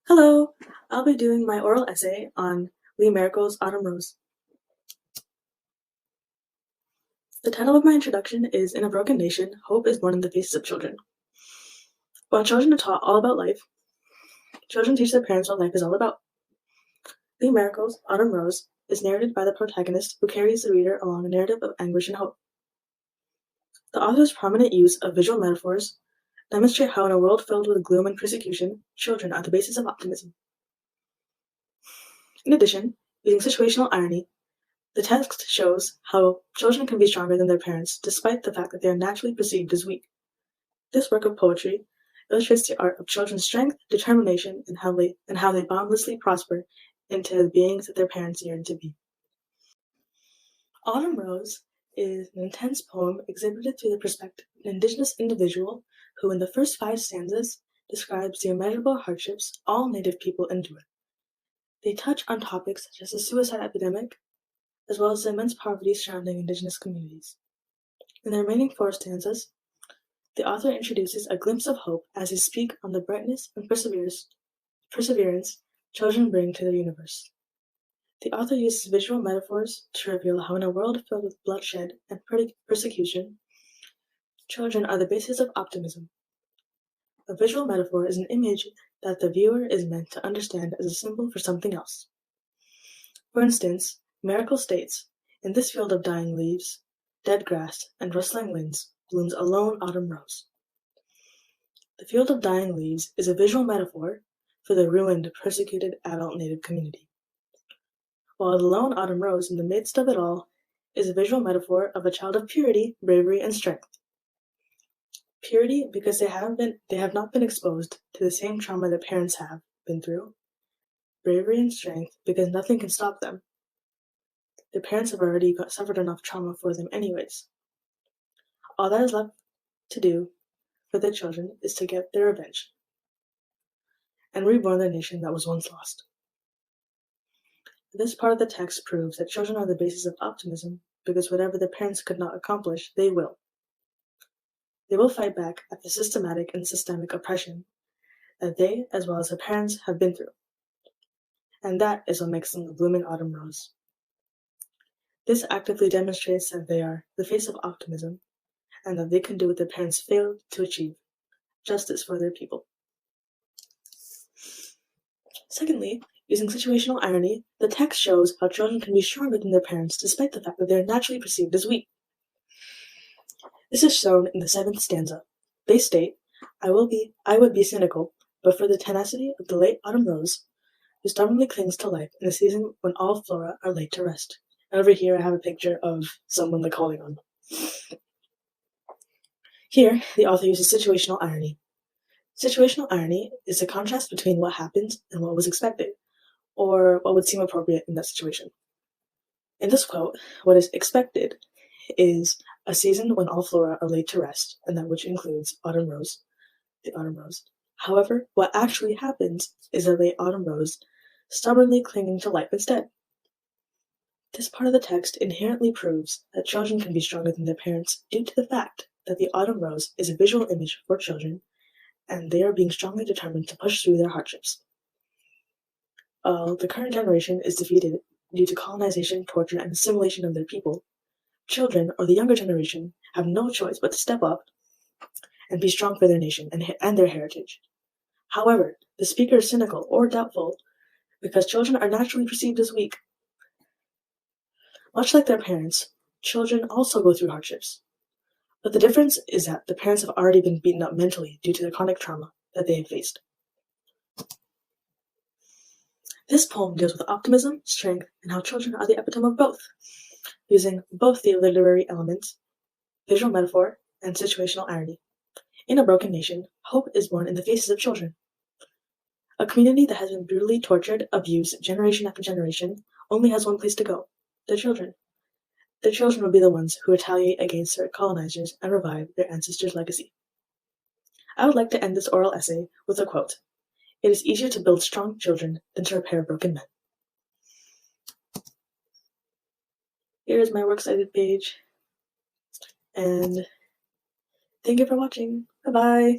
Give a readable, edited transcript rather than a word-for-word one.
Hello! I'll be doing my oral essay on Lee Merkel's Autumn Rose. The title of my introduction is In a Broken Nation, Hope is Born in the Faces of Children. While children are taught all about life, children teach their parents what life is all about. Lee Merkel's Autumn Rose is narrated by the protagonist who carries the reader along a narrative of anguish and hope. The author's prominent use of visual metaphors demonstrate how in a world filled with gloom and persecution, children are the basis of optimism. In addition, using situational irony, the text shows how children can be stronger than their parents despite the fact that they are naturally perceived as weak. This work of poetry illustrates the art of children's strength, determination, and how they boundlessly prosper into the beings that their parents yearn to be. Autumn Rose is an intense poem exhibited through the perspective of an Indigenous individual who, in the first 5 stanzas, describes the immeasurable hardships all Native people endure. They touch on topics such as the suicide epidemic, as well as the immense poverty surrounding Indigenous communities. In the remaining 4 stanzas, the author introduces a glimpse of hope as they speak on the brightness and perseverance children bring to the universe. The author uses visual metaphors to reveal how in a world filled with bloodshed and persecution, children are the basis of optimism. A visual metaphor is an image that the viewer is meant to understand as a symbol for something else. For instance, Miracle states, "In this field of dying leaves, dead grass, and rustling winds, blooms a lone autumn rose." The field of dying leaves is a visual metaphor for the ruined, persecuted adult Native community, while the lone autumn rose in the midst of it all is a visual metaphor of a child of purity, bravery, and strength. Purity because they have not been exposed to the same trauma their parents have been through. Bravery and strength because nothing can stop them. Their parents have already suffered enough trauma for them anyways. All that is left to do for the children is to get their revenge and reborn the nation that was once lost. This part of the text proves that children are the basis of optimism because whatever their parents could not accomplish, they will. They will fight back at the systematic and systemic oppression that they, as well as their parents, have been through. And that is what makes them the blooming autumn rose. This actively demonstrates that they are the face of optimism and that they can do what their parents failed to achieve, justice for their people. Secondly, using situational irony, the text shows how children can be stronger than their parents despite the fact that they are naturally perceived as weak. This is shown in the 7th stanza. They state, I would be cynical, but for the tenacity of the late autumn rose, who stubbornly clings to life in a season when all flora are laid to rest. And over here I have a picture of someone calling on. Here, the author uses situational irony. Situational irony is a contrast between what happened and what was expected, or what would seem appropriate in that situation. In this quote, what is expected is a season when all flora are laid to rest, and that which includes the autumn rose. However, what actually happens is a late autumn rose stubbornly clinging to life instead. This part of the text inherently proves that children can be stronger than their parents due to the fact that the autumn rose is a visual image for children, and they are being strongly determined to push through their hardships. The current generation is defeated due to colonization, torture, and assimilation of their people. Children, or the younger generation, have no choice but to step up and be strong for their nation and their heritage. However, the speaker is cynical or doubtful because children are naturally perceived as weak. Much like their parents, children also go through hardships. But the difference is that the parents have already been beaten up mentally due to the chronic trauma that they have faced. This poem deals with optimism, strength, and how children are the epitome of both, using both the literary elements, visual metaphor, and situational irony. In a broken nation, hope is born in the faces of children. A community that has been brutally tortured, abused, generation after generation, only has one place to go: their children. Their children will be the ones who retaliate against their colonizers and revive their ancestors' legacy. I would like to end this oral essay with a quote. It is easier to build strong children than to repair broken men. Here is my works cited page, and thank you for watching. Bye-bye.